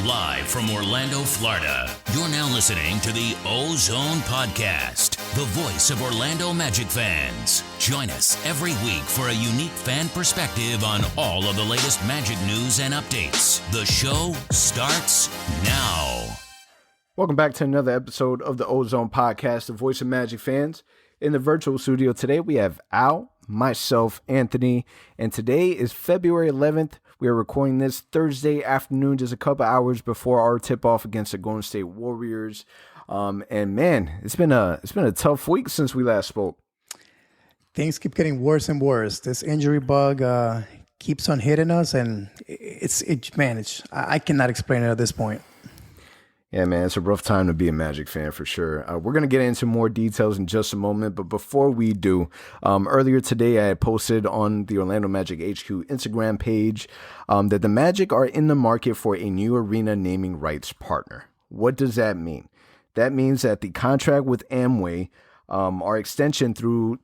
Live from Orlando, Florida, you're now listening to the OZone Podcast, the voice of Orlando Magic fans. Join us every week for a unique fan perspective on all of the latest Magic news and updates. The show starts now. Welcome back to another episode of the OZone Podcast, the voice of Magic fans. In the virtual studio today, we have Al, myself, Anthony, and today is February 11th. We are recording this Thursday afternoon, just a couple hours before our tip-off against the Golden State Warriors. And man, it's been a tough week since we last spoke. Things keep getting worse and worse. This injury bug keeps on hitting us, and I cannot explain it at this point. Yeah, man, it's a rough time to be a Magic fan for sure. We're going to get into more details in just a moment, but before we do, earlier today I had posted on the Orlando Magic HQ Instagram page that the Magic are in the market for a new arena naming rights partner. What does that mean? That means that the contract with Amway, our extension through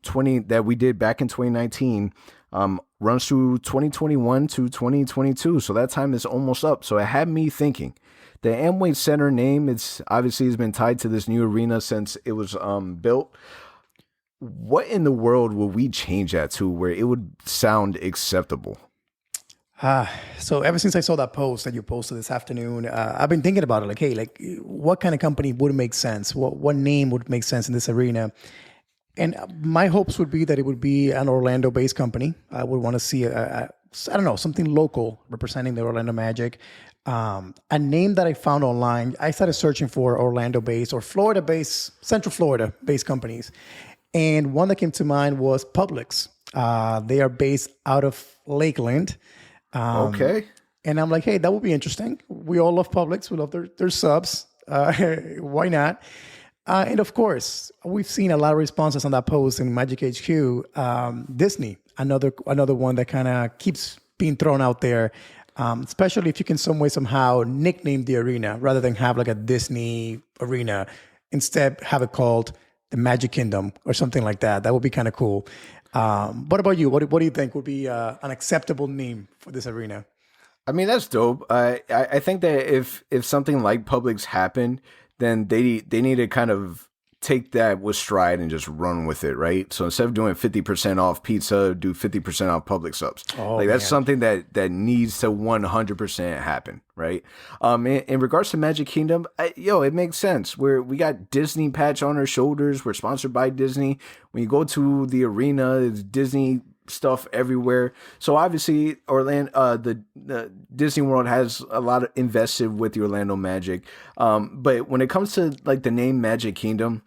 that we did back in 2019, runs through 2021 to 2022. So that time is almost up. So it had me thinking. The Amway Center name, has been tied to this new arena since it was built. What in the world would we change that to where it would sound acceptable? So ever since I saw that post that you posted this afternoon, I've been thinking about it. What kind of company would make sense? What name would make sense in this arena? And my hopes would be that it would be an Orlando-based company. I would want to see something local representing the Orlando Magic. A name that I found online, I started searching for Orlando-based or Florida-based, Central Florida-based companies. And one that came to mind was Publix. They are based out of Lakeland. Okay. And I'm like, hey, that would be interesting. We all love Publix. We love their subs. Why not? And of course, we've seen a lot of responses on that post in Magic HQ. Disney, another one that kind of keeps being thrown out there. Especially if you can somehow nickname the arena rather than have like a Disney arena. Instead, have it called the Magic Kingdom or something like that. That would be kind of cool. What about you? What do you think would be an acceptable name for this arena? I mean, that's dope. I think that if something like Publix happened, then they need to kind of take that with stride and just run with it, right? So instead of doing 50% off pizza, do 50% off Publix subs. That's something that needs to 100% happen, right? In regards to Magic Kingdom, it makes sense. We got Disney patch on our shoulders. We're sponsored by Disney. When you go to the arena, it's Disney stuff everywhere. So obviously Orlando, the Disney World has a lot of invested with the Orlando Magic. But when it comes to like the name Magic Kingdom,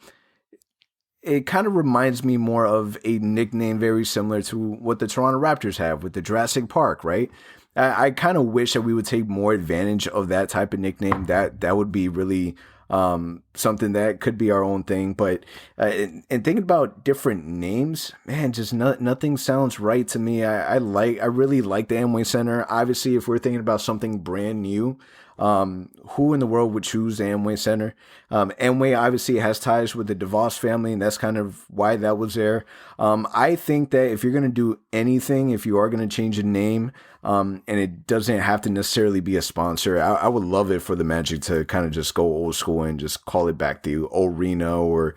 it kind of reminds me more of a nickname very similar to what the Toronto Raptors have with the Jurassic Park, right? I kind of wish that we would take more advantage of that type of nickname. That would be really something that could be our own thing. But and thinking about different names, man, just nothing sounds right to me. I really like the Amway Center. Obviously, if we're thinking about something brand new, who in the world would choose the Amway Center? Amway obviously has ties with the DeVos family, and that's kind of why that was there. I think that if you're going to do anything, if you are going to change a name, and it doesn't have to necessarily be a sponsor, I would love it for the Magic to kind of just go old school and just call it back the Arena. Or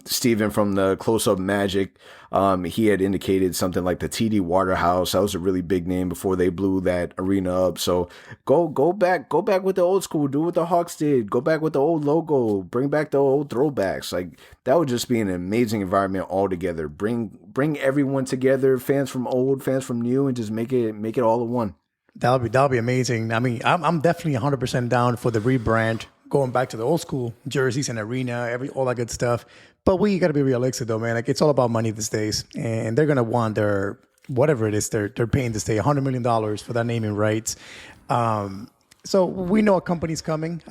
Steven from the Close Up Magic, he had indicated something like the TD Waterhouse. That was a really big name before they blew that arena up. So go back with the old school. Do what the Hawks did. Go back with the old logo. Bring back the old throwbacks. Like, that would just be an amazing environment altogether. Bring everyone together, fans from old, fans from new, and just make it all in one. That'll be amazing. I mean, I'm definitely 100% down for the rebrand, going back to the old school jerseys and arena, all that good stuff. But we got to be realistic though, man. Like, it's all about money these days, and they're gonna want their whatever it is they're paying this day, $100 million for that naming rights. So we know a company's coming.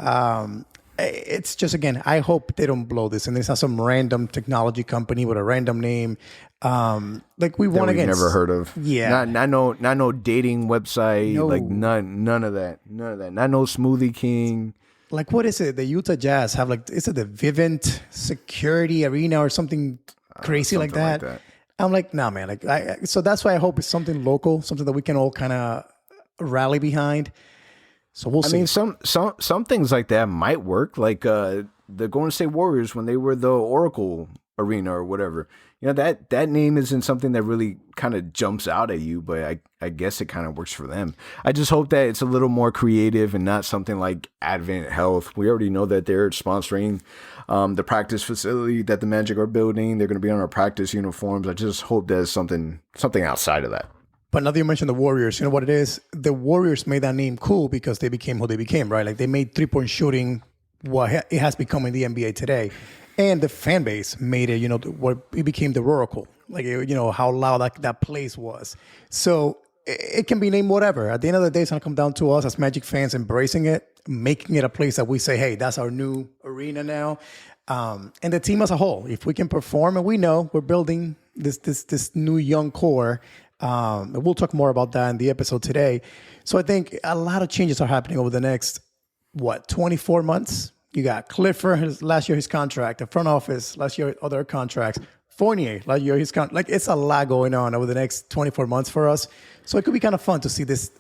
It's just, again, I hope they don't blow this and it's not some random technology company with a random name. Like we won against. Never heard of. Yeah. Not no dating website. No. Like none of that. None of that. Not no Smoothie King. Like, what is it? The Utah Jazz have, like, is it the Vivint Security Arena or something crazy like that? I'm like, nah, man. Like, so that's why I hope it's something local, something that we can all kind of rally behind. So we'll see. I mean, some things like that might work, like the Golden State Warriors when they were the Oracle Arena or whatever. That name isn't something that really kind of jumps out at you, but I guess it kind of works for them. I just hope that it's a little more creative and not something like Advent Health. We already know that they're sponsoring the practice facility that the Magic are building. They're going to be on our practice uniforms. I just hope there's something outside of that. But now that you mentioned the Warriors, you know what it is? The Warriors made that name cool because they became who they became, right? Like they made 3-point shooting what it has become in the NBA today. And the fan base made it, what it became the Oracle. Like, how loud that place was. So it can be named whatever. At the end of the day, it's going to come down to us as Magic fans embracing it, making it a place that we say, hey, that's our new arena now. And the team as a whole, if we can perform, and we know we're building this new young core. We'll talk more about that in the episode today. So I think a lot of changes are happening over the next, 24 months? You got Clifford, last year his contract, the front office, last year other contracts, Fournier, last year his contract. Like it's a lot going on over the next 24 months for us. So it could be kind of fun to see this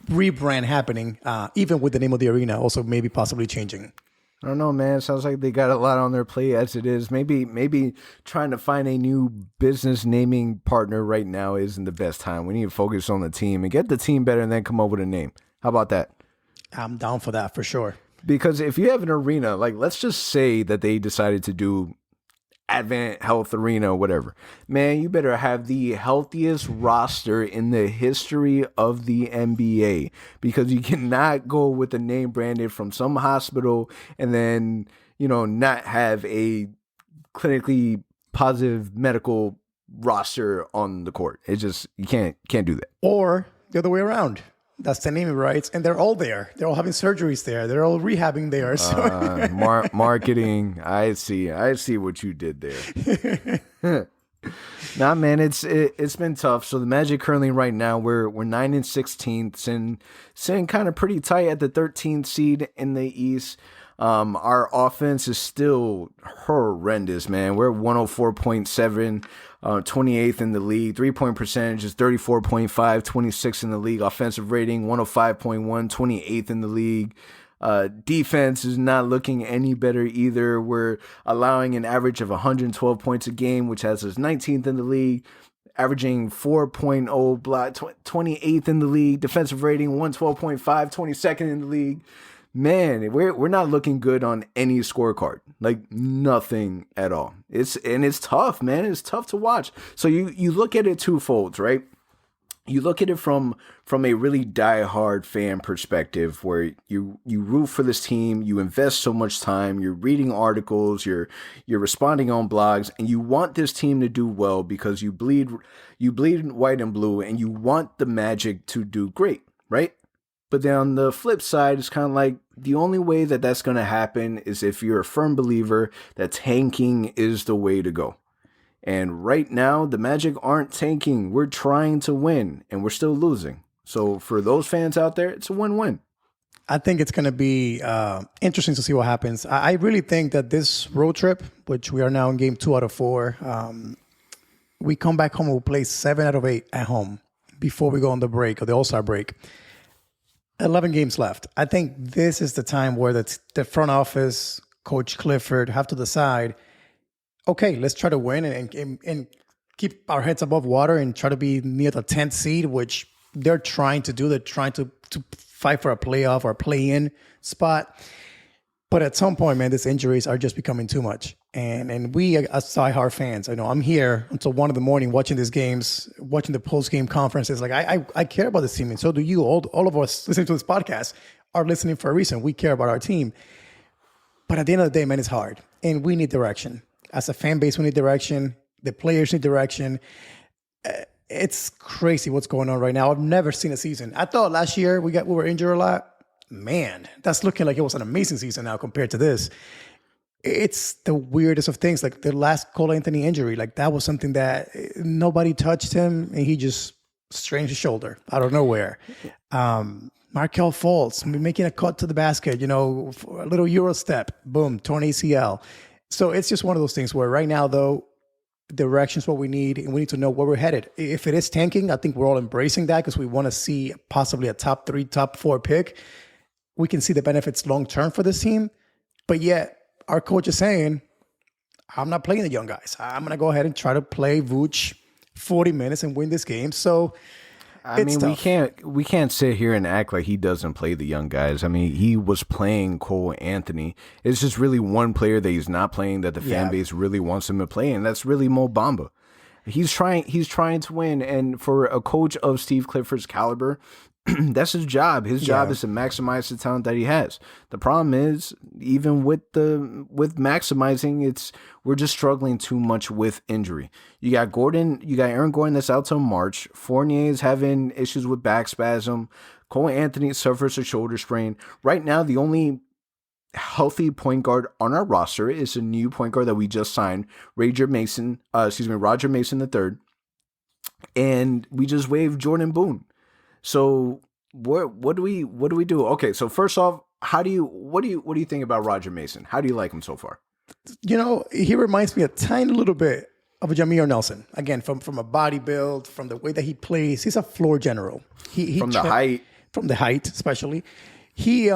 rebrand happening, even with the name of the arena also maybe possibly changing. I don't know, man. It sounds like they got a lot on their plate as it is. Maybe trying to find a new business naming partner right now isn't the best time. We need to focus on the team and get the team better and then come up with a name. How about that? I'm down for that for sure. Because if you have an arena, like let's just say that they decided to do Advent Health Arena or whatever, man, you better have the healthiest roster in the history of the NBA, because you cannot go with a name branded from some hospital and then, not have a clinically positive medical roster on the court. It's just, you can't do that. Or the other way around. That's the naming rights, and they're all there. They're all having surgeries there. They're all rehabbing there. So. Marketing. I see what you did there. Nah, man, it's been tough. So the Magic currently right now we're 9 and 16th and sitting kind of pretty tight at the 13th seed in the East. Our offense is still horrendous, man. We're 104.7. 28th in the league. 3-point percentage is 34.5, 26th in the league. Offensive rating 105.1, 28th in the league. Defense is not looking any better either. We're allowing an average of 112 points a game, which has us 19th in the league. Averaging 4.0 block, 28th in the league. Defensive rating 112.5, 22nd in the league. Man, we're not looking good on any scorecard, like nothing at all. It's tough, man. It's tough to watch. So you look at it twofold, right? You look at it from a really diehard fan perspective, where you root for this team, you invest so much time, you're reading articles, you're responding on blogs, and you want this team to do well because you bleed white and blue, and you want the Magic to do great, right? But then on the flip side, it's kind of like the only way that that's going to happen is if you're a firm believer that tanking is the way to go. And right now, the Magic aren't tanking. We're trying to win, and we're still losing. So for those fans out there, it's a win-win. I think it's going to be interesting to see what happens. I really think that this road trip, which we are now in game 2 out of 4, we come back home and we'll play 7 out of 8 at home before we go on the break or the All Star break. 11 games left. I think this is the time where the front office, Coach Clifford, have to decide, okay, let's try to win and keep our heads above water and try to be near the 10th seed, which they're trying to do. They're trying to fight for a playoff or play-in spot. But at some point, man, these injuries are just becoming too much. And we, as diehard fans, I know I'm here until 1 a.m. watching these games, watching the post-game conferences. Like, I care about this team, and so do you. All of us listening to this podcast are listening for a reason. We care about our team. But at the end of the day, man, it's hard. And we need direction. As a fan base, we need direction. The players need direction. It's crazy what's going on right now. I've never seen a season. I thought last year we were injured a lot. Man, that's looking like it was an amazing season now compared to this. It's the weirdest of things. Like the last Cole Anthony injury, like that was something that nobody touched him, and he just strained his shoulder out of nowhere. Markelle Fultz making a cut to the basket, a little Euro step, boom, torn ACL. So it's just one of those things where right now, though, direction is what we need, and we need to know where we're headed. If it is tanking, I think we're all embracing that because we want to see possibly a top 3, top 4 pick. we can see the benefits long-term for this team. But yet our coach is saying, I'm not playing the young guys. I'm going to go ahead and try to play Vooch 40 minutes and win this game. So I mean, we can't sit here and act like he doesn't play the young guys. I mean, he was playing Cole Anthony. It's just really one player that he's not playing that the fan base really wants him to play, and that's really Mo Bamba. He's trying to win, and for a coach of Steve Clifford's caliber, that's his job. His job is to maximize the talent that he has. The problem is, even with maximizing, we're just struggling too much with injury. You got Aaron Gordon that's out till March. Fournier is having issues with back spasm. Cole Anthony suffers a shoulder sprain. Right now, the only healthy point guard on our roster is a new point guard that we just signed, Roger Mason III, and we just waived Jordan Boone. So what do we do? Okay, so first off, what do you think about Roger Mason? How do you like him so far? He reminds me a tiny little bit of a Jameer Nelson. Again, from a body build, from the way that he plays, he's a floor general. From the height, especially. He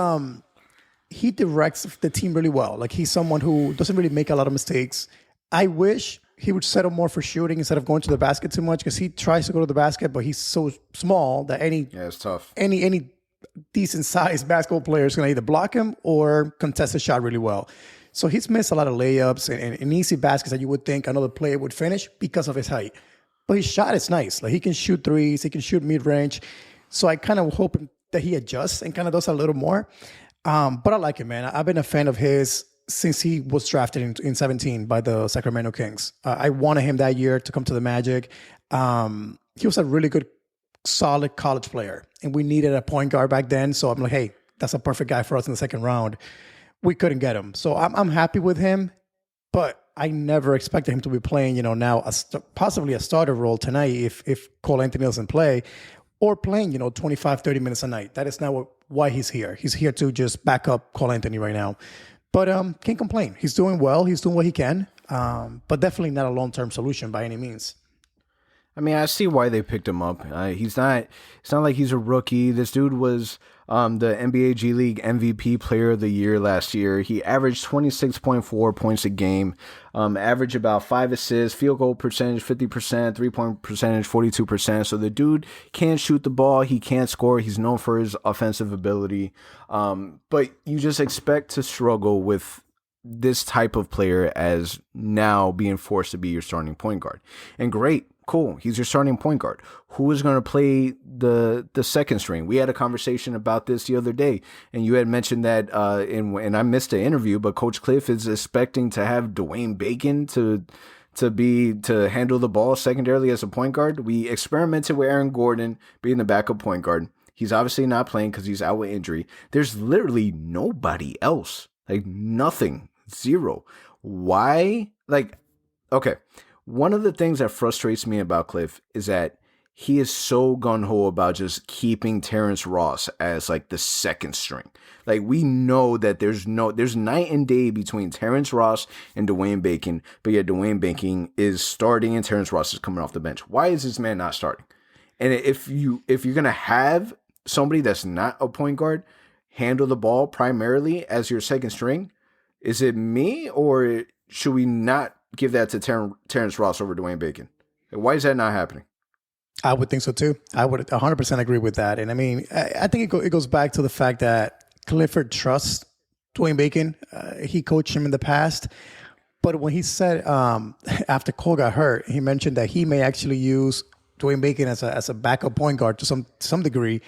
directs the team really well. Like, he's someone who doesn't really make a lot of mistakes. I wish he would settle more for shooting instead of going to the basket too much, because he tries to go to the basket, but he's so small that it's tough. Any decent sized basketball player is going to either block him or contest the shot really well. So he's missed a lot of layups and easy baskets that you would think another player would finish because of his height. But his shot is nice. Like, he can shoot threes, he can shoot mid range. So I kind of hope that he adjusts and kind of does a little more. But I like him, man. I've been a fan of his since he was drafted in 2017 by the Sacramento Kings. I wanted him that year to come to the Magic. He was a really good, solid college player, and we needed a point guard back then. So I'm like, hey, that's a perfect guy for us in the second round. We couldn't get him. So I'm happy with him, but I never expected him to be playing, now possibly a starter role tonight if Cole Anthony doesn't play, or playing, 25, 30 minutes a night. That is not why he's here. He's here to just back up Cole Anthony right now. But can't complain. He's doing well. He's doing what he can. But definitely not a long-term solution by any means. I mean, I see why they picked him up. It's not like he's a rookie. This dude was the NBA G League MVP player of the year last year. He averaged 26.4 points a game, averaged about 5 assists, field goal percentage 50%, 3-point percentage 42%. So the dude can't shoot the ball. He can't score. He's known for his offensive ability. But you just expect to struggle with this type of player as now being forced to be your starting point guard. And great. Cool. He's your starting point guard. Who is going to play the second string? We had a conversation about this the other day, and you had mentioned that, and I missed the interview, but Coach Cliff is expecting to have Dwayne Bacon to handle the ball secondarily as a point guard. We experimented with Aaron Gordon being the backup point guard. He's obviously not playing because he's out with injury. There's literally nobody else. Like, nothing. Zero. Why? Like, okay. One of the things that frustrates me about Cliff is that he is so gung-ho about just keeping Terrence Ross as like the second string. Like, we know that there's night and day between Terrence Ross and Dwayne Bacon, but yet Dwayne Bacon is starting and Terrence Ross is coming off the bench. Why is this man not starting? And if you're going to have somebody that's not a point guard handle the ball primarily as your second string, is it me, or should we not give that to Terrence Ross over Dwayne Bacon? Why is that not happening? I would think so too. I would 100% agree with that. And I mean, I think it goes back to the fact that Clifford trusts Dwayne Bacon. He coached him in the past. But when he said after Cole got hurt, he mentioned that he may actually use Dwayne Bacon as a backup point guard to some degree.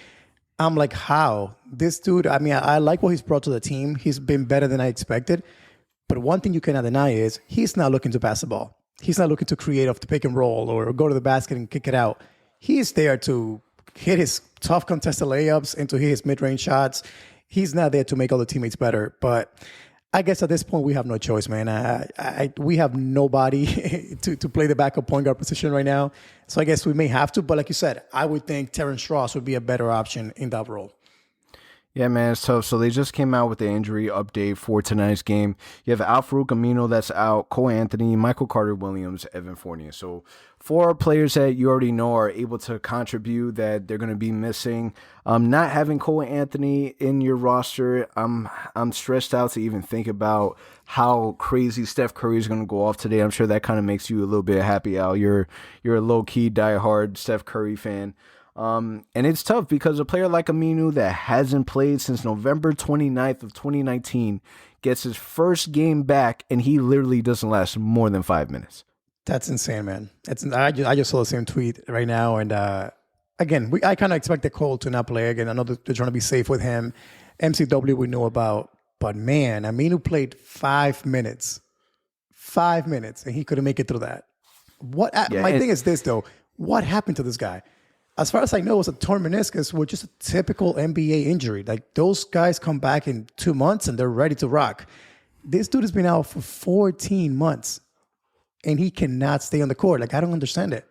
I'm like, how? This dude, I mean, I like what he's brought to the team. He's been better than I expected. But one thing you cannot deny is he's not looking to pass the ball. He's not looking to create off the pick and roll or go to the basket and kick it out. He's there to hit his tough contested layups and to hit his mid-range shots. He's not there to make other teammates better. But I guess at this point, we have no choice, man. We have nobody to play the backup point guard position right now. So I guess we may have to. But like you said, I would think Terrence Ross would be a better option in that role. Yeah, man, it's tough. So they just came out with the injury update for tonight's game. You have Al-Farouq Aminu that's out, Cole Anthony, Michael Carter-Williams, Evan Fournier. So 4 players that you already know are able to contribute that they're going to be missing. Not having Cole Anthony in your roster, I'm stressed out to even think about how crazy Steph Curry is going to go off today. I'm sure that kind of makes you a little bit happy, Al. You're a low-key, diehard Steph Curry fan. And it's tough because a player like Aminu that hasn't played since November 29th of 2019 gets his first game back, and he literally doesn't last more than 5 minutes. That's insane, man. I just saw the same tweet right now, and again, I kind of expected Cole to not play again. I know they're trying to be safe with him. MCW we know about, but man, Aminu played 5 minutes, and he couldn't make it through that. My thing is this though: what happened to this guy? As far as I know, it was a torn meniscus, which is a typical NBA injury. Like, those guys come back in 2 months and they're ready to rock. This dude has been out for 14 months, and he cannot stay on the court. Like, I don't understand it.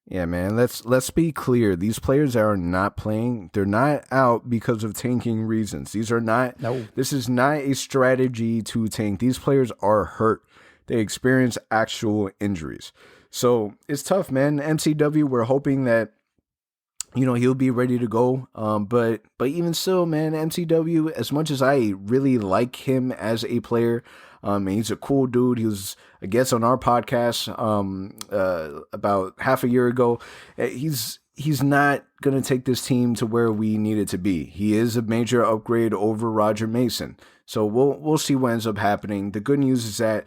Yeah, man. Let's be clear. These players that are not playing, they're not out because of tanking reasons. This is not a strategy to tank. These players are hurt. They experience actual injuries. So it's tough, man. MCW, we're hoping that he'll be ready to go. But even still, man, MCW, as much as I really like him as a player, and he's a cool dude. He was a guest on our podcast about half a year ago. He's not going to take this team to where we need it to be. He is a major upgrade over Roger Mason. So we'll see what ends up happening. The good news is that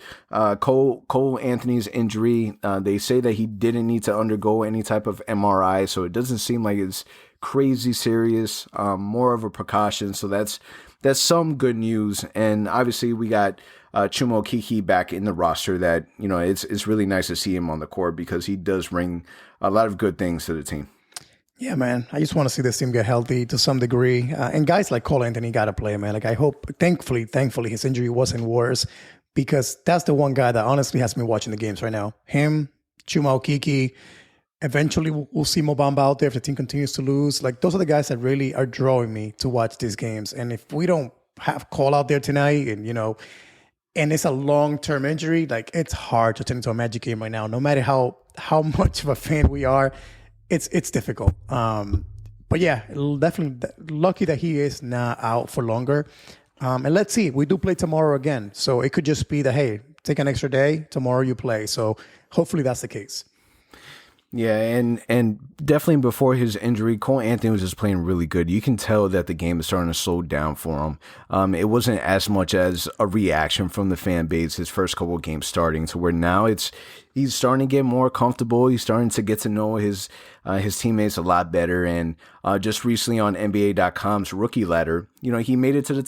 Cole Anthony's injury, they say that he didn't need to undergo any type of MRI, so it doesn't seem like it's crazy serious, more of a precaution. So that's some good news. And obviously we got Chuma Okeke back in the roster that, it's really nice to see him on the court because he does bring a lot of good things to the team. Yeah, man. I just want to see this team get healthy to some degree. And guys like Cole Anthony got to play, man. Like, I hope, thankfully, his injury wasn't worse, because that's the one guy that honestly has me watching the games right now. Him, Chuma Okeke. Eventually, we'll see Mo Bamba out there if the team continues to lose. Like, those are the guys that really are drawing me to watch these games. And if we don't have Cole out there tonight and, and it's a long-term injury, like, it's hard to turn into a Magic game right now. No matter how much of a fan we are, it's difficult. But yeah, definitely lucky that he is not out for longer. And let's see, we do play tomorrow again. So it could just be that, hey, take an extra day, tomorrow you play. So hopefully that's the case. Yeah, and definitely before his injury, Cole Anthony was just playing really good. You can tell that the game is starting to slow down for him. It wasn't as much as a reaction from the fan base his first couple of games starting, to where now he's starting to get more comfortable. He's starting to get to know his teammates a lot better. And just recently on NBA.com's rookie ladder, he made it to the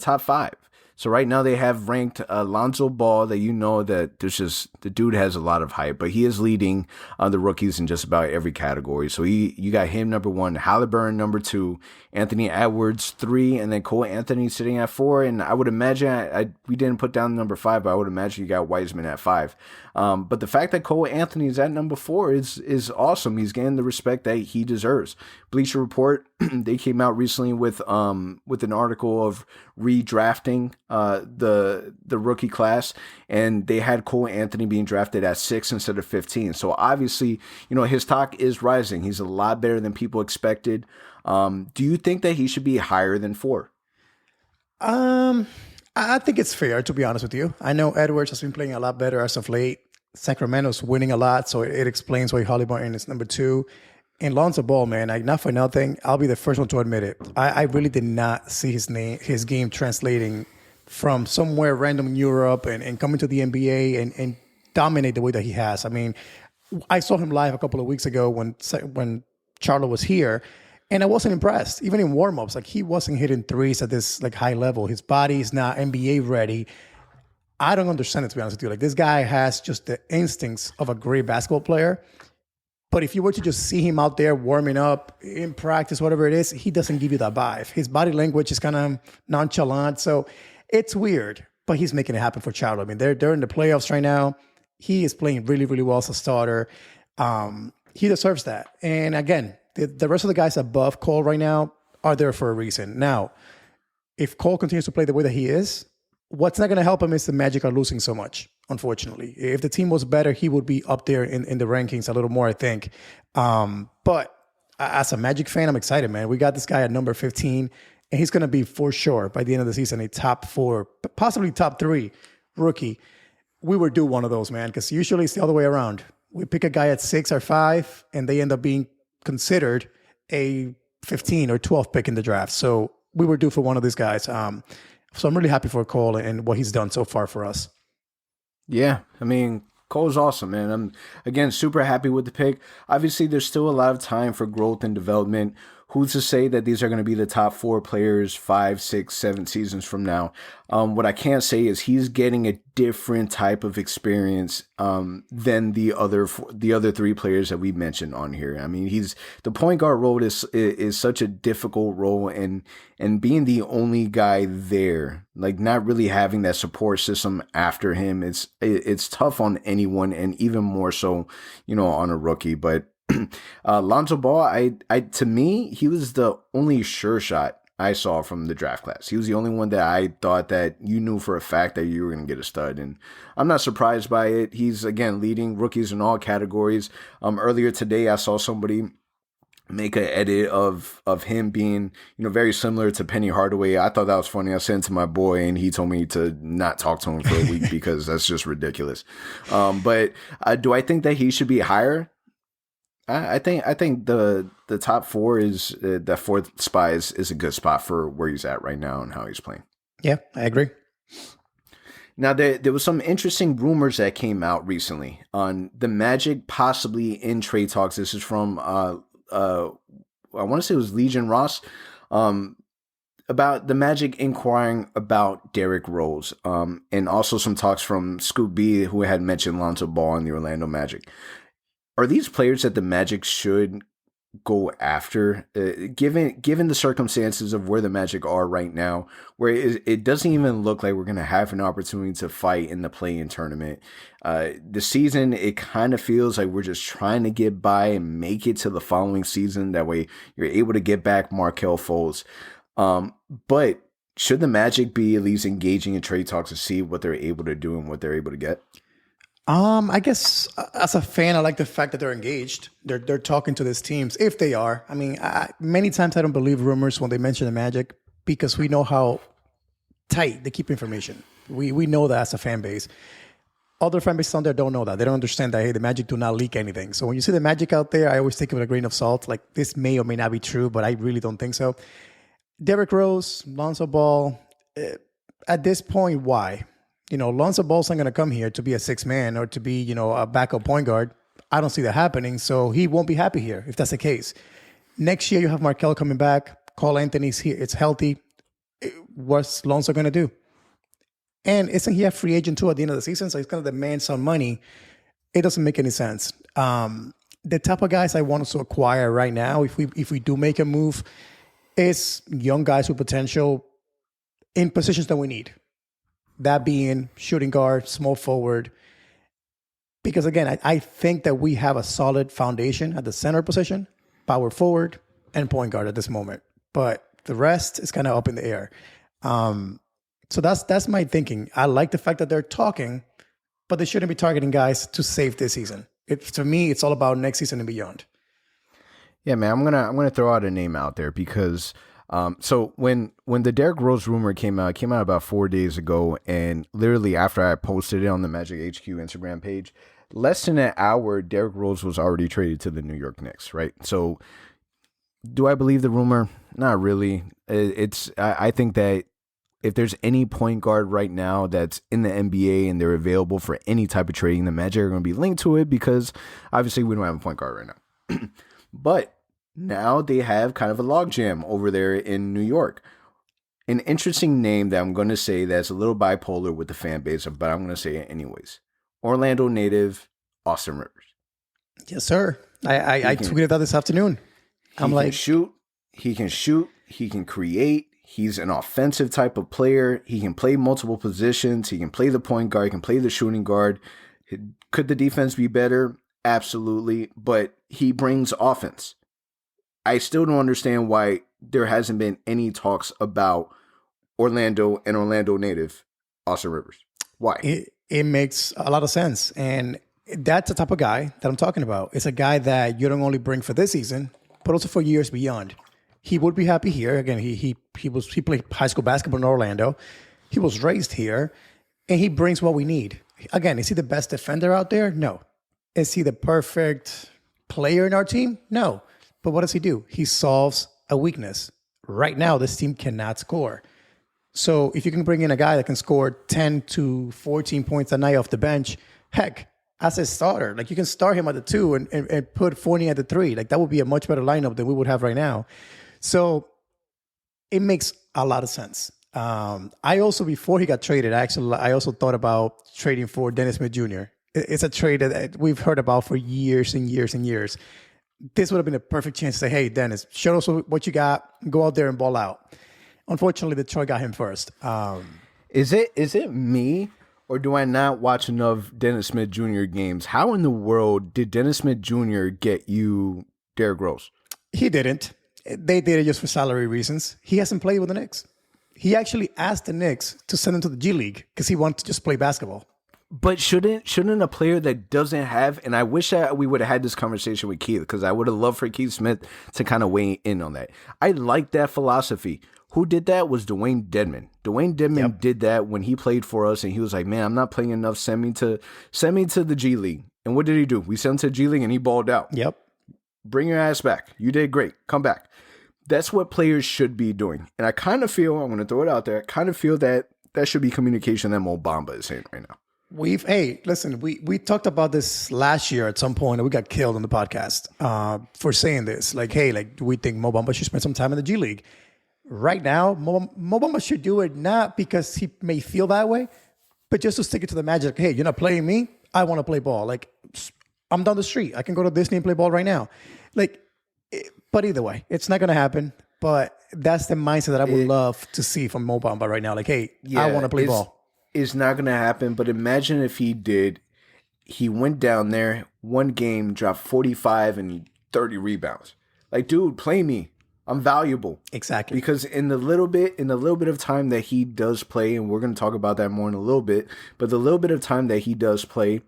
top 5. So right now they have ranked Lonzo Ball, that there's just, the dude has a lot of hype, but he is leading the rookies in just about every category. So you got him number 1, Halliburton number 2, Anthony Edwards 3, and then Cole Anthony sitting at 4. And I would imagine, we didn't put down number 5, but I would imagine you got Wiseman at 5. But the fact that Cole Anthony is at number 4 is awesome. He's getting the respect that he deserves. Bleacher Report, they came out recently with an article of redrafting the rookie class, and they had Cole Anthony being drafted at 6 instead of 15. So obviously, his stock is rising. He's a lot better than people expected. Do you think that he should be higher than 4? I think it's fair, to be honest with you. I know Edwards has been playing a lot better as of late. Sacramento's winning a lot, so it explains why Halliburton is number 2. And Lonzo Ball, man, not for nothing, I'll be the first one to admit it. I really did not see his game translating from somewhere random in Europe and coming to the NBA and dominate the way that he has. I mean, I saw him live a couple of weeks ago when Charlotte was here, and I wasn't impressed. Even in warm-ups, like, he wasn't hitting threes at this like high level. His body is not NBA ready. I don't understand it, to be honest with you. Like, this guy has just the instincts of a great basketball player. But if you were to just see him out there warming up in practice, whatever it is, he doesn't give you that vibe. His body language is kind of nonchalant. So it's weird, but he's making it happen for Charlotte. I mean, they're in the playoffs right now. He is playing really, really well as a starter. He deserves that. And again, the rest of the guys above Cole right now, are there for a reason. Now, if Cole continues to play the way that he is, what's not going to help him is the Magic are losing so much, unfortunately. If the team was better, he would be up there in the rankings a little more, I think. But as a Magic fan, I'm excited, man. We got this guy at number 15, and he's going to be, for sure, by the end of the season, a top 4, possibly top 3 rookie. We were due one of those, man, because usually it's the other way around. We pick a guy at 6 or 5, and they end up being considered a 15 or 12 pick in the draft. So we were due for one of these guys. So I'm really happy for Cole and what he's done so far for us. Yeah, I mean, Cole's awesome, man. I'm, again, super happy with the pick. Obviously, there's still a lot of time for growth and development. Who's to say that these are going to be the top 4 players 5, 6, 7 seasons from now? What I can't say is he's getting a different type of experience than the other 3 players that we mentioned on here. I mean, the point guard role is such a difficult role, and being the only guy there, like not really having that support system after him, it's tough on anyone, and even more so, on a rookie. But Lonzo Ball, I to me, he was the only sure shot I saw from the draft class. He was the only one that I thought that you knew for a fact that you were going to get a stud, and I'm not surprised by it. He's, again, leading rookies in all categories. Earlier today, I saw somebody make an edit of him being, very similar to Penny Hardaway. I thought that was funny. I sent it to my boy, and he told me to not talk to him for a week because that's just ridiculous. But do I think that he should be higher? I think the top 4 is that 4th spot is a good spot for where he's at right now and how he's playing. Yeah, I agree. Now, there was some interesting rumors that came out recently on the Magic possibly in trade talks. This is from I want to say it was Legion Ross, about the Magic inquiring about Derrick Rose, and also some talks from Scoop B, who had mentioned Lonzo Ball and the Orlando Magic. Are these players that the Magic should go after, given the circumstances of where the Magic are right now, where it doesn't even look like we're going to have an opportunity to fight in the play-in tournament? The season, it kind of feels like we're just trying to get by and make it to the following season. That way you're able to get back Markelle Fultz. But should the Magic be at least engaging in trade talks to see what they're able to do and what they're able to get? I guess as a fan, I like the fact that they're engaged. They're talking to these teams, if they are. I mean, many times I don't believe rumors when they mention the Magic because we know how tight they keep information. We know that as a fan base. Other fan bases out there don't know that. They don't understand that, hey, the Magic do not leak anything. So when you see the Magic out there, I always take it with a grain of salt. Like, this may or may not be true, but I really don't think so. Derrick Rose, Lonzo Ball, at this point, why? Lonzo Ball's not going to come here to be a 6 man or to be, a backup point guard. I don't see that happening, so he won't be happy here if that's the case. Next year, you have Markelle coming back. Cole Anthony's here. It's healthy. What's Lonzo going to do? And isn't he a free agent too at the end of the season? So he's going to demand some money. It doesn't make any sense. The type of guys I want us to acquire right now, if we do make a move, is young guys with potential in positions that we need. That being shooting guard, small forward. Because again, I think that we have a solid foundation at the center position, power forward, and point guard at this moment. But the rest is kind of up in the air. So that's my thinking. I like the fact that they're talking, but they shouldn't be targeting guys to save this season. To me, it's all about next season and beyond. Yeah, man, I'm gonna throw out a name out there because so when the Derrick Rose rumor came out, it came out about 4 days ago, and literally after I posted it on the Magic HQ Instagram page, less than an hour, Derrick Rose was already traded to the New York Knicks, right? So do I believe the rumor? Not really. I think that if there's any point guard right now that's in the NBA and they're available for any type of trading, the Magic are going to be linked to it because obviously we don't have a point guard right now. But now they have kind of a logjam over there in New York. An interesting name that I'm going to say that's a little bipolar with the fan base, but I'm going to say it anyways. Orlando native Austin Rivers. Yes, sir. I tweeted that this afternoon. He can shoot, he can create. He's an offensive type of player. He can play multiple positions. He can play the point guard. He can play the shooting guard. Could the defense be better? Absolutely. But he brings offense. I still don't understand why there hasn't been any talks about Orlando and Orlando native Austin Rivers? Why? It makes a lot of sense. And that's the type of guy that I'm talking about. It's a guy that you don't only bring for this season, but also for years beyond. He would be happy here. Again, he played high school basketball in Orlando. He was raised here, and he brings what we need. Again, is he the best defender out there? No. Is he the perfect player in our team? No. But what does he do? He solves a weakness. Right now, this team cannot score. So if you can bring in a guy that can score 10 to 14 points a night off the bench, heck, as a starter, like you can start him at the 2 and put Fournier at the 3. Like that would be a much better lineup than we would have right now. So it makes a lot of sense. I also, before he got traded, I also thought about trading for Dennis Smith Jr. It's a trade that we've heard about for years and years and years. This would have been a perfect chance to say, hey, Dennis, show us what you got. Go out there and ball out. Unfortunately, Detroit got him first. Is it me, or do I not watch enough Dennis Smith Jr. games? How in the world did Dennis Smith Jr. get you Derrick Rose? He didn't. They did it just for salary reasons. He hasn't played with the Knicks. He actually asked the Knicks to send him to the G League because he wanted to just play basketball. But shouldn't a player that doesn't have, and I wish we would have had this conversation with Keith, because I would have loved for Keith Smith to kind of weigh in on that. I like that philosophy. Who did that was Dwayne Dedman. Dwayne Dedman did that when he played for us, and he was like, man, I'm not playing enough. Send me to the G League. And what did he do? We sent him to the G League, and he balled out. Yep. Bring your ass back. You did great. Come back. That's what players should be doing. And I kind of feel, I'm going to throw it out there, I kind of feel that should be communication that Mo Bamba is saying right now. Listen, we talked about this last year at some point, and we got killed on the podcast for saying this. Like, hey, like, do we think Mo Bamba should spend some time in the G League? Right now, Mo Bamba should do it not because he may feel that way, but just to stick it to the Magic. Hey, you're not playing me. I want to play ball. Like, I'm down the street. I can go to Disney and play ball right now. Like, but either way, it's not going to happen. But that's the mindset that I would love to see from Mo Bamba right now. Like, hey, I want to play ball. It's not going to happen, but imagine if he did. He went down there, one game, dropped 45 and 30 rebounds. Like, dude, play me. I'm valuable. Exactly. Because in the little bit of time that he does play, and we're going to talk about that more in a little bit, but the little bit of time that he does play,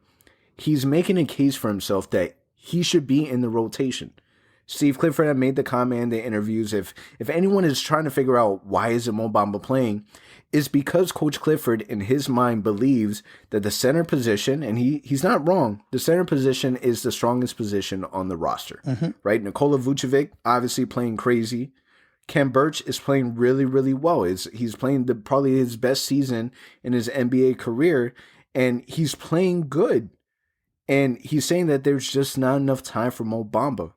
he's making a case for himself that he should be in the rotation. Steve Clifford had made the comment in the interviews, if anyone is trying to figure out why isn't Mo Bamba playing, it's because Coach Clifford, in his mind, believes that the center position, and he's not wrong, the center position is the strongest position on the roster, right? Nikola Vucevic, obviously playing crazy. Ken Birch is playing really, really well. He's playing probably his best season in his NBA career, and he's playing good. And he's saying that there's just not enough time for Mo Bamba.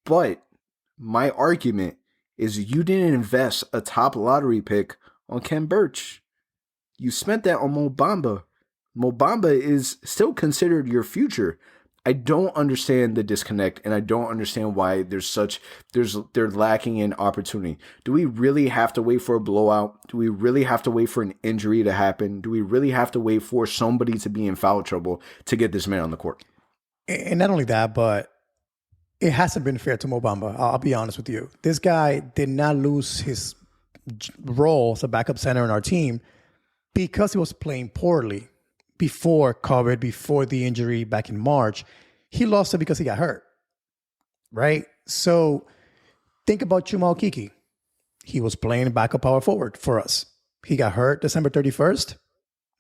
But my argument is you didn't invest a top lottery pick on Ken Birch. You spent that on Mo Bamba. Mo Bamba is still considered your future. I don't understand the disconnect, and I don't understand why they're lacking in opportunity. Do we really have to wait for a blowout? Do we really have to wait for an injury to happen? Do we really have to wait for somebody to be in foul trouble to get this man on the court? And not only that, but it hasn't been fair to Mo Bamba. I'll be honest with you. This guy did not lose his role as a backup center in our team because he was playing poorly before COVID, before the injury back in March. He lost it because he got hurt, right? So think about Chuma Okeke. He was playing backup power forward for us. He got hurt December 31st,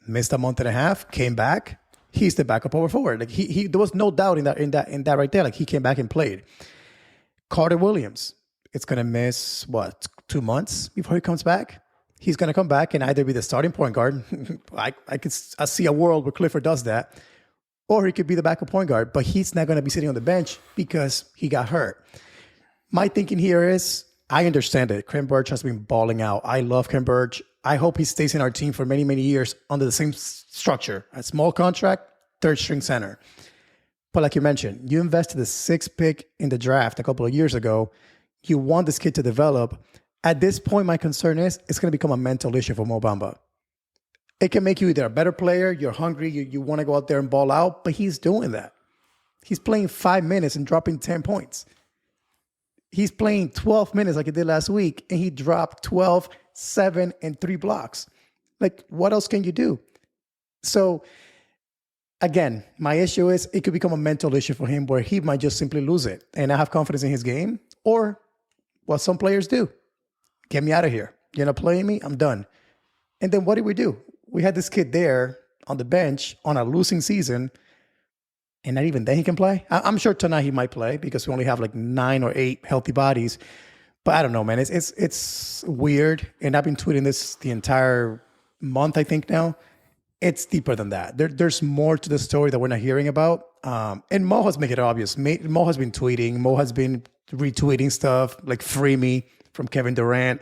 missed a month and a half, came back. He's the backup power forward. Like he there was no doubt in that right there. Like he came back and played. Carter Williams, it's gonna miss 2 months before he comes back. He's gonna come back and either be the starting point guard. I see a world where Clifford does that, or he could be the backup point guard. But he's not gonna be sitting on the bench because he got hurt. My thinking here is, I understand it. Ken Birch has been balling out. I love Ken Birch. I hope he stays in our team for many, many years under the same structure. A small contract, third string center. But like you mentioned, you invested the 6th pick in the draft a couple of years ago. You want this kid to develop. At this point, my concern is it's going to become a mental issue for Mo Bamba. It can make you either a better player, you're hungry, you want to go out there and ball out, but he's doing that. He's playing 5 minutes and dropping 10 points. He's playing 12 minutes like he did last week, and he dropped 12, 7, and 3 blocks. Like, what else can you do? So, again, my issue is it could become a mental issue for him where he might just simply lose it and not have confidence in his game, or what some players do. Get me out of here. You're not playing me? I'm done. And then what did we do? We had this kid there on the bench on a losing season, and not even then he can play. I'm sure tonight he might play because we only have like 9 or 8 healthy bodies. But I don't know, man. It's weird. And I've been tweeting this the entire month, I think now. It's deeper than that. There's more to the story that we're not hearing about. And Mo has made it obvious. Mo has been tweeting. Mo has been retweeting stuff like "Free Me" from Kevin Durant.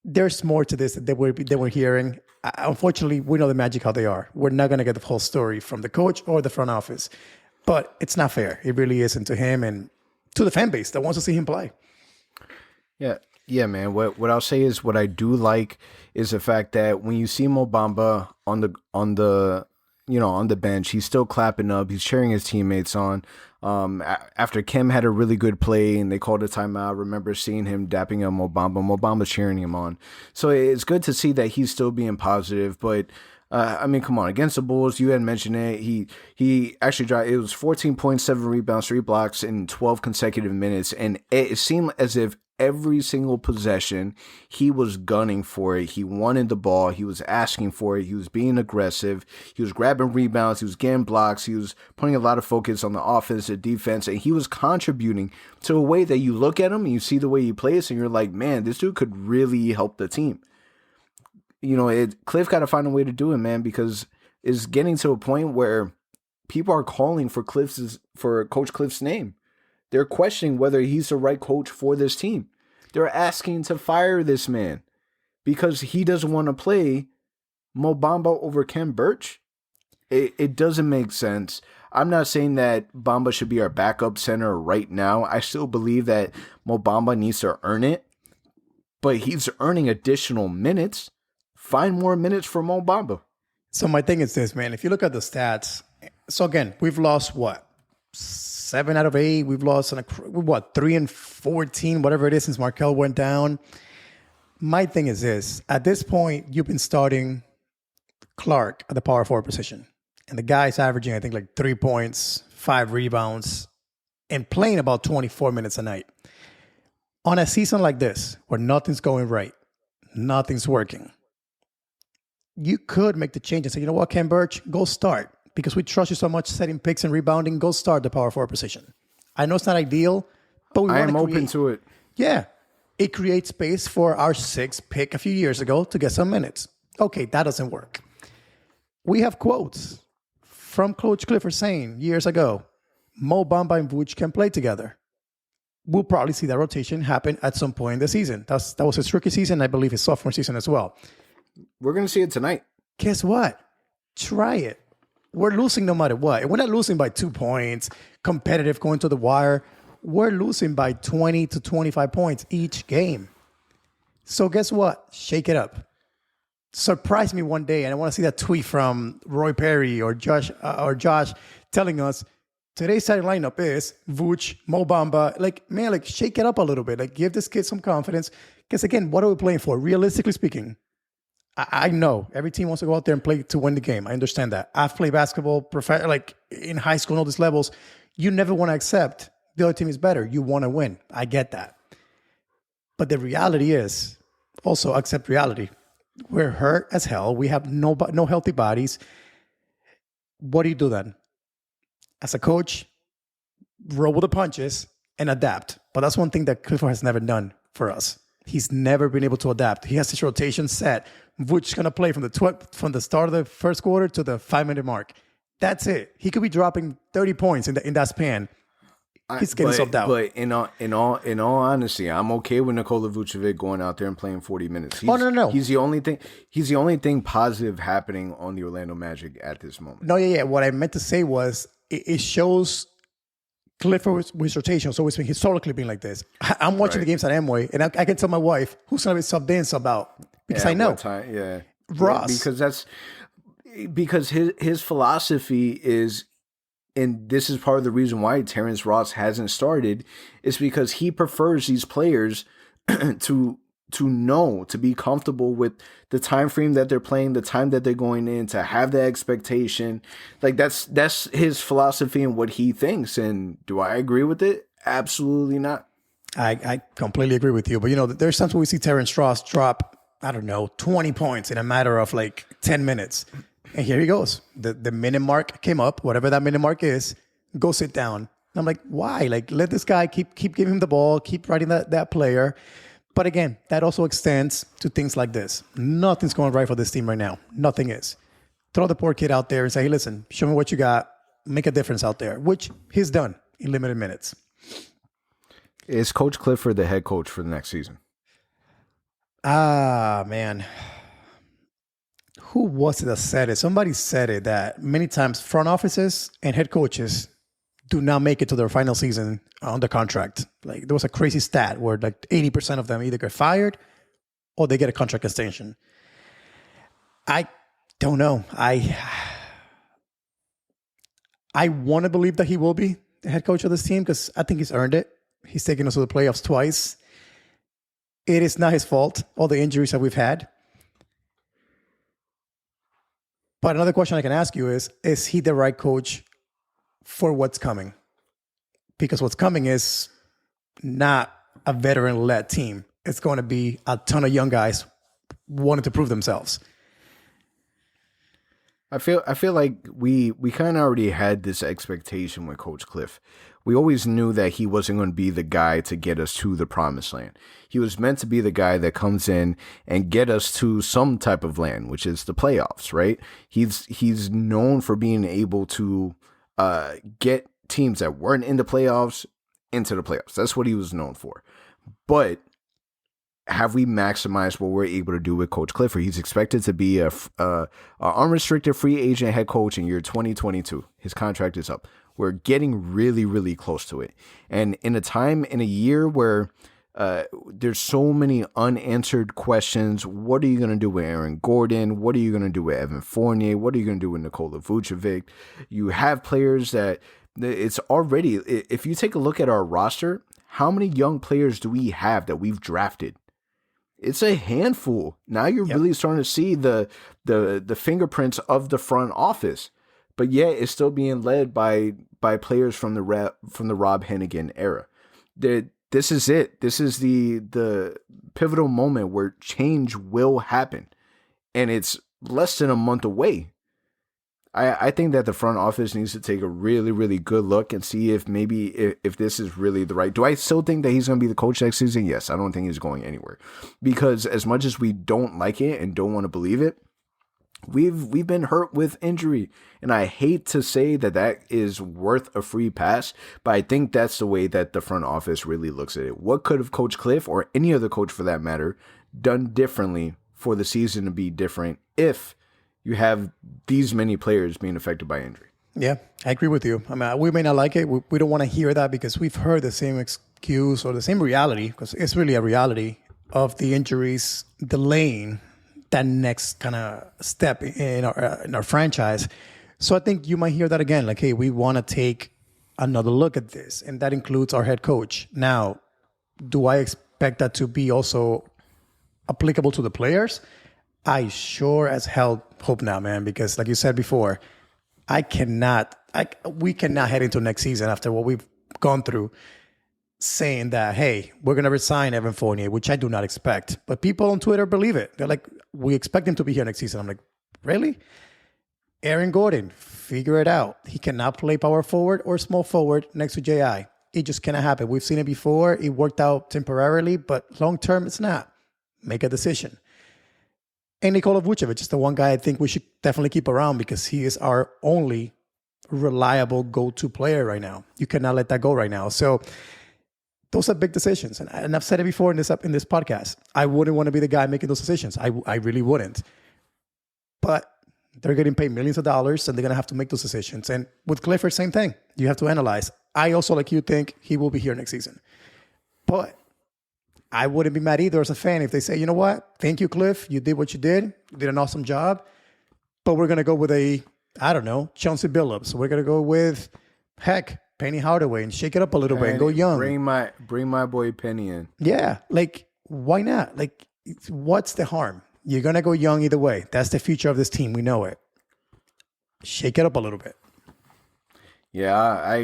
There's more to this that we're hearing. Unfortunately, we know the Magic how they are. We're not going to get the whole story from the coach or the front office. But it's not fair. It really isn't to him and to the fan base that wants to see him play. Yeah, man. What I'll say is what I do like is the fact that when you see Mo Bamba on the bench, he's still clapping up. He's cheering his teammates on. After Kim had a really good play and they called a timeout, I remember seeing him dapping up Mo Bamba. Mo Bamba cheering him on. So it's good to see that he's still being positive. But I mean, come on, against the Bulls, you had mentioned it. He actually dropped. It was 14.7 rebounds, 3 blocks in 12 consecutive minutes, and it seemed as if every single possession, he was gunning for it. He wanted the ball. He was asking for it. He was being aggressive. He was grabbing rebounds. He was getting blocks. He was putting a lot of focus on the offense and defense, and he was contributing to a way that you look at him and you see the way he plays, and you're like, man, this dude could really help the team. You know, Cliff got to find a way to do it, man, because it's getting to a point where people are calling for Coach Cliff's name. They're questioning whether he's the right coach for this team. They're asking to fire this man because he doesn't want to play Mo Bamba over Ken Birch. It doesn't make sense. I'm not saying that Bamba should be our backup center right now. I still believe that Mo Bamba needs to earn it, but he's earning additional minutes. Find more minutes for Mo Bamba. So my thing is this, man. If you look at the stats, so again, we've lost what? 7 out of 8. We've lost 3 and 14, whatever it is, since Markel went down. My thing is this: at this point, you've been starting Clark at the power forward position, and the guy's averaging, I think, like 3 points, 5 rebounds, and playing about 24 minutes a night. On a season like this, where nothing's going right, nothing's working, you could make the change and say, you know what, Ken Birch, go start. Because we trust you so much setting picks and rebounding, go start the power forward position. I know it's not ideal, but we want to create. I am open to it. Yeah. It creates space for our 6th pick a few years ago to get some minutes. Okay, that doesn't work. We have quotes from Coach Clifford saying years ago, Mo Bamba and Vuce can play together. We'll probably see that rotation happen at some point in the season. That was his rookie season, I believe his sophomore season as well. We're going to see it tonight. Guess what? Try it. We're losing no matter what. And we're not losing by 2 points, competitive going to the wire. We're losing by 20 to 25 points each game. So guess what? Shake it up. Surprise me one day, and I want to see that tweet from Roy Perry or Josh telling us today's starting lineup is Vuce, Mo Bamba. Like, man, like shake it up a little bit. Like, give this kid some confidence. Because again, what are we playing for? Realistically speaking, I know every team wants to go out there and play to win the game. I understand that. I've played basketball like in high school and all these levels. You never want to accept the other team is better. You want to win. I get that. But the reality is, also accept reality. We're hurt as hell. We have no healthy bodies. What do you do then? As a coach, roll with the punches and adapt. But that's one thing that Clifford has never done for us. He's never been able to adapt. He has his rotation set. Vuce is going to play from the start of the first quarter to the 5-minute mark. That's it. He could be dropping 30 points in that span. He's getting sold out. But in all honesty, I'm okay with Nikola Vucevic going out there and playing 40 minutes. No. He's the only thing positive happening on the Orlando Magic at this moment. No, yeah. What I meant to say was it shows Clifford with rotation has always been historically been like this. I'm watching the games at Amway, and I can tell my wife who's going to be subbed in, sub out, because I know. Ross. Because his philosophy is and this is part of the reason why Terrence Ross hasn't started, is because he prefers these players to be comfortable with the time frame that they're playing, the time that they're going in, to have the expectation. Like that's his philosophy and what he thinks. And do I agree with it? Absolutely not. I completely agree with you. But, there's times when we see Terrence Ross drop, 20 points in a matter of like 10 minutes. And here he goes. The minute mark came up, whatever that minute mark is, go sit down. And I'm like, why? Like, let this guy keep giving him the ball, keep riding that player. But again, that also extends to things like this. Nothing's going right for this team right now. Nothing is. Throw the poor kid out there and say, hey, listen, show me what you got. Make a difference out there, which he's done in limited minutes. Is Coach Clifford the head coach for the next season? Man. Who was it that said it? Somebody said it, that many times front offices and head coaches do not make it to their final season on the contract. Like, there was a crazy stat where like 80% of them either get fired or they get a contract extension. I don't know. I want to believe that he will be the head coach of this team because I think he's earned it. He's taken us to the playoffs twice. It is not his fault, all the injuries that we've had. But another question I can ask you is he the right coach for what's coming? Because what's coming is not a veteran-led team. It's going to be a ton of young guys wanting to prove themselves. I feel like we kind of already had this expectation with Coach Cliff. We always knew that he wasn't going to be the guy to get us to the promised land. He was meant to be the guy that comes in and get us to some type of land, which is the playoffs, right? He's known for being able to get teams that weren't in the playoffs into the playoffs. That's what he was known for. But have we maximized what we're able to do with Coach Clifford? He's expected to be a unrestricted free agent head coach in year 2022. His contract is up. We're getting really, really close to it. And in a year where there's so many unanswered questions, what are you going to do with Aaron Gordon? What are you going to do with Evan Fournier? What are you going to do with Nikola Vucevic? You have players that it's already, if you take a look at our roster, how many young players do we have that we've drafted? It's a handful. Now you're really starting to see the fingerprints of the front office, but yet it's still being led by players from the Rob Hennigan era. This is it. This is the pivotal moment where change will happen, and it's less than a month away. I think that the front office needs to take a really, really good look and see if maybe if this is really the right. Do I still think that he's going to be the coach next season? Yes, I don't think he's going anywhere, because as much as we don't like it and don't want to believe it, we've been hurt with injury, and I hate to say that is worth a free pass, but I think that's the way that the front office really looks at it. What could have Coach Cliff, or any other coach for that matter, done differently for the season to be different if you have these many players being affected by injury? Yeah, I agree with you. I mean, we may not like it. We don't want to hear that because we've heard the same excuse or the same reality, because it's really a reality of the injuries delaying that next kind of step in our franchise. So I think you might hear that again, like, hey, we want to take another look at this, and that includes our head coach. Now, do I expect that to be also applicable to the players? I sure as hell hope not, man, because like you said before, we cannot head into next season after what we've gone through saying that, hey, we're going to resign Evan Fournier, which I do not expect. But people on Twitter believe it. They're like, we expect him to be here next season. I'm like, really? Aaron Gordon, figure it out. He cannot play power forward or small forward next to J.I. It just cannot happen. We've seen it before. It worked out temporarily, but long term, it's not. Make a decision. And Nikola Vucevic is the one guy I think we should definitely keep around, because he is our only reliable go-to player right now. You cannot let that go right now. So those are big decisions. And I've said it before in this podcast. I wouldn't want to be the guy making those decisions. I really wouldn't. But they're getting paid millions of dollars, and they're going to have to make those decisions. And with Clifford, same thing. You have to analyze. I also, like you, think he will be here next season. But I wouldn't be mad either as a fan if they say, you know what? Thank you, Cliff. You did what you did. You did an awesome job. But we're going to go with Chauncey Billups. We're going to go with Heck, Penny Hardaway and shake it up a little bit and go young. Bring my boy Penny in. Yeah, like why not? Like, what's the harm? You're gonna go young either way. That's the future of this team. We know it. Shake it up a little bit. Yeah,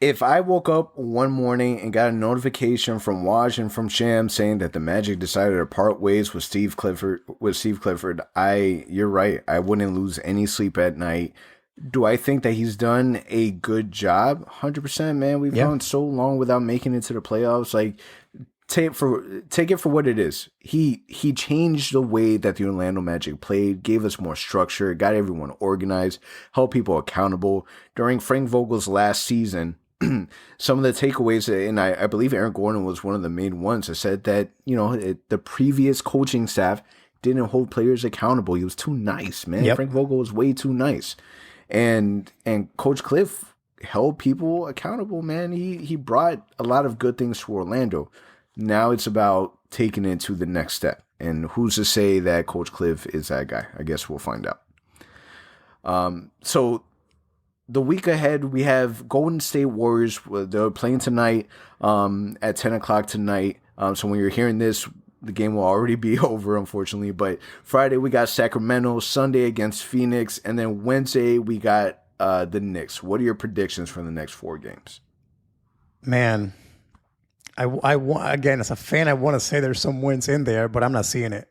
if I woke up one morning and got a notification from Waj and from Sham saying that the Magic decided to part ways with Steve Clifford, you're right. I wouldn't lose any sleep at night. Do I think that he's done a good job? 100%, man. We've gone so long without making it to the playoffs. Like, take it for what it is. He changed the way that the Orlando Magic played, gave us more structure, got everyone organized, held people accountable. During Frank Vogel's last season, some of the takeaways, and I believe Aaron Gordon was one of the main ones, that said that, the previous coaching staff didn't hold players accountable. He was too nice, man. Yep. Frank Vogel was way too nice. And Coach Cliff held people accountable, man. He brought a lot of good things to Orlando. Now it's about taking it to the next step. And who's to say that Coach Cliff is that guy? I guess we'll find out. So the week ahead, we have Golden State Warriors. They're playing tonight at 10 o'clock tonight. So when you're hearing this, the game will already be over, unfortunately. But Friday, we got Sacramento. Sunday against Phoenix. And then Wednesday, we got the Knicks. What are your predictions for the next 4 games? Man, I want, again, as a fan, I want to say there's some wins in there, but I'm not seeing it.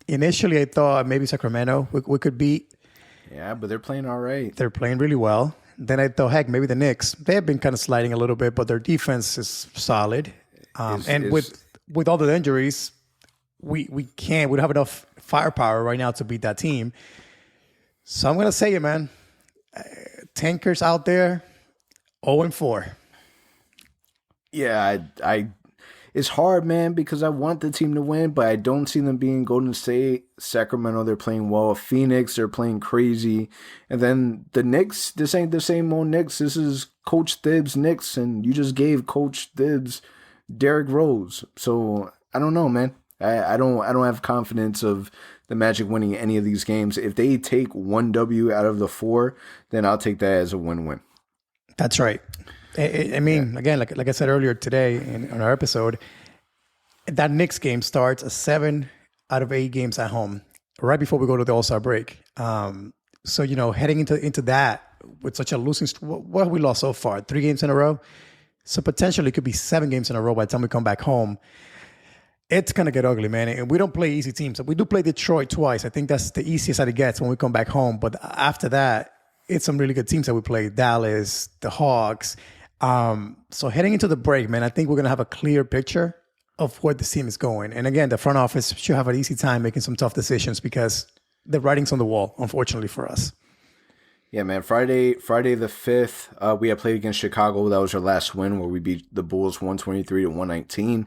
Initially, I thought maybe Sacramento we could beat. Yeah, but they're playing all right. They're playing really well. Then I thought, heck, maybe the Knicks. They have been kind of sliding a little bit, but their defense is solid. With all the injuries, we don't have enough firepower right now to beat that team. So I'm going to say it, man. Tankers out there, 0-4. Yeah, it's hard, man, because I want the team to win, but I don't see them being Golden State. Sacramento, they're playing well. Phoenix, they're playing crazy. And then the Knicks, this ain't the same old Knicks. This is Coach Thibs' Knicks, and you just gave Coach Thibs Derrick Rose. So I don't know, man. I don't have confidence of the Magic winning any of these games. If they take 1 W out of the 4, then I'll take that as a win-win. That's right. I mean, again, like I said earlier today on our episode, that Knicks game starts 7 out of 8 games at home right before we go to the All-Star break. So, heading into that with such a losing, what have we lost so far? 3 games in a row? So potentially it could be 7 games in a row by the time we come back home. It's going to get ugly, man. And we don't play easy teams. We do play Detroit twice. I think that's the easiest that it gets when we come back home. But after that, it's some really good teams that we play. Dallas, the Hawks. So heading into the break, man, I think we're going to have a clear picture of where the team is going. And again, the front office should have an easy time making some tough decisions because the writing's on the wall, unfortunately for us. Yeah, man. Friday the 5th, we had played against Chicago. That was our last win where we beat the Bulls 123-119.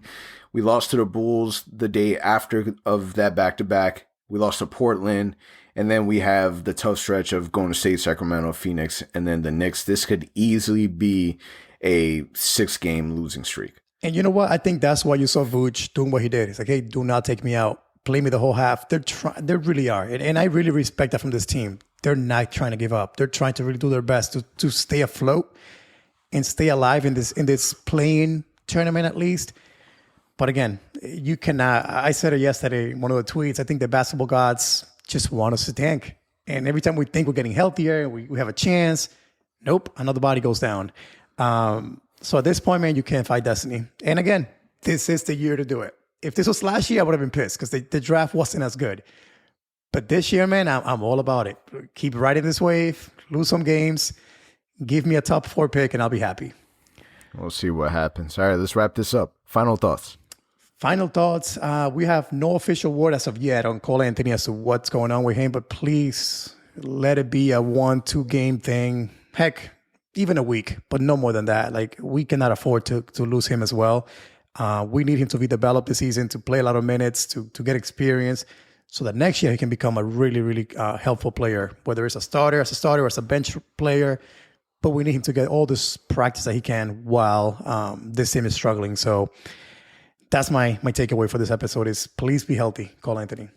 We lost to the Bulls the day after of that back-to-back. We lost to Portland. And then we have the tough stretch of Golden State, Sacramento, Phoenix, and then the Knicks. This could easily be a 6-game losing streak. And you know what? I think that's why you saw Vuce doing what he did. It's like, hey, do not take me out. Play me the whole half. They really are. And I really respect that from this team. They're not trying to give up. They're trying to really do their best to stay afloat and stay alive in this playing tournament at least. But again, you cannot. I said it yesterday in one of the tweets. I think the basketball gods just want us to tank. And every time we think we're getting healthier, we have a chance, nope, another body goes down. So at this point, man, you can't fight destiny. And again, this is the year to do it. If this was last year, I would have been pissed because the draft wasn't as good. But this year, man, I'm all about it. Keep riding this wave, lose some games, give me a top 4 pick, and I'll be happy. We'll see what happens. All right, let's wrap this up. Final thoughts. Final thoughts. We have no official word as of yet on Cole Anthony as to what's going on with him, but please let it be a 1-2 game thing. Heck, even a week, but no more than that. Like, we cannot afford to lose him as well. We need him to be developed this season, to play a lot of minutes, to get experience, so that next year he can become a really, really helpful player, whether it's a starter, or as a bench player. But we need him to get all this practice that he can while this team is struggling. So that's my takeaway for this episode is please be healthy, Cole Anthony.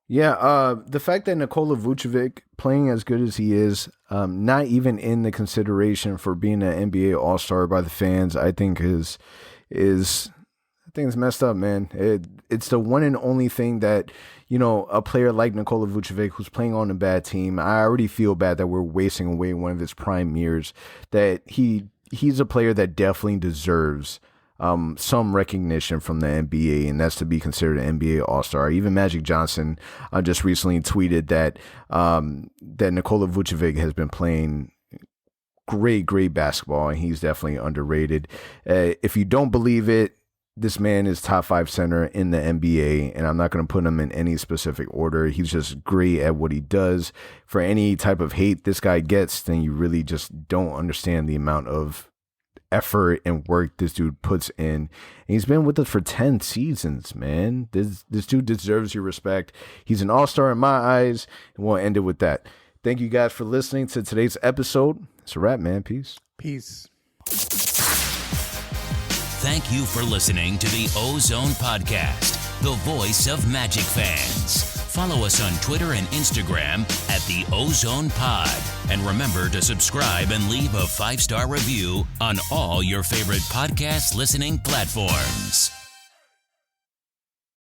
Yeah, the fact that Nikola Vucevic playing as good as he is, not even in the consideration for being an NBA All Star by the fans, I think is I think it's messed up, man. It's the one and only thing that, a player like Nikola Vucevic who's playing on a bad team, I already feel bad that we're wasting away one of his prime years. That he's a player that definitely deserves some recognition from the NBA, and that's to be considered an NBA All-Star. Even Magic Johnson just recently tweeted that that Nikola Vucevic has been playing great basketball, and he's definitely underrated. If you don't believe it, this man is top 5 center in the NBA, and I'm not going to put him in any specific order. He's just great at what he does. For any type of hate this guy gets, then you really just don't understand the amount of effort and work this dude puts in. And he's been with us for 10 seasons, man. This dude deserves your respect. He's an all-star in my eyes, and we'll end it with that. Thank you guys for listening to today's episode. It's a wrap, man. Peace. Thank you for listening to the OZone Podcast, the voice of Magic fans. Follow us on Twitter and Instagram at the OZone Pod. And remember to subscribe and leave a 5-star review on all your favorite podcast listening platforms.